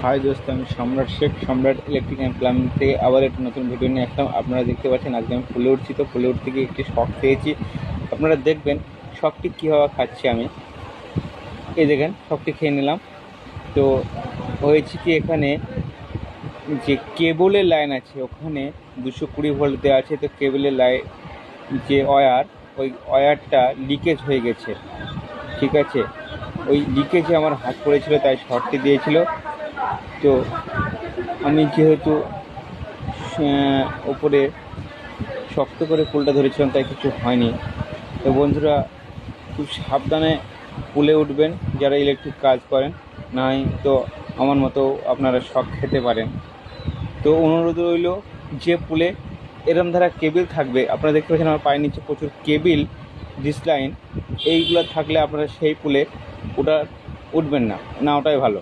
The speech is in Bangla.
হাই দোস্ত, আমি সম্রাট শেখ, সম্রাট ইলেকট্রিক অ্যান্ড প্লাম্বিং থেকে আবার একটা নতুন ভিডিও নিয়ে আসলাম। আপনারা দেখতে পাচ্ছেন আজকে আমি ফুলে উঠছি, তো ফুলে উঠতে গিয়ে একটি শক পেয়েছি। আপনারা দেখবেন শকটি কীভাবে খাচ্ছি আমি। এই দেখেন শকটি খেয়ে নিলাম। তো হয়েছে কি, এখানে যে কেবলের লাইন আছে ওখানে 220 ভোল্ট দেওয়া আছে, তো কেবলের লাইন যে ওই ওয়্যারটা লিকেজ হয়ে গেছে। ঠিক আছে, ওই লিকেজে আমার হাত পড়েছিল, তাই শর্টটি দিয়েছিল। তো আমি যেহেতু ওপরে শক্ত করে পুলটা ধরেছিলাম, তাই কিছু হয়নি। তো বন্ধুরা, খুব সাবধানে পুলে উঠবেন যারা ইলেকট্রিক কাজ করেন, নাই তো আমার মতো আপনারা শক খেতে পারেন। তো অনুরোধ রইল, যে পুলে এরম ধারা কেবিল থাকবে, আপনারা দেখতে পাচ্ছেন আমার পায়ের নিচে প্রচুর কেবিল, ডিসলাইন, এইগুলো থাকলে আপনারা সেই পুলে উঠবেন না, ওটাই ভালো।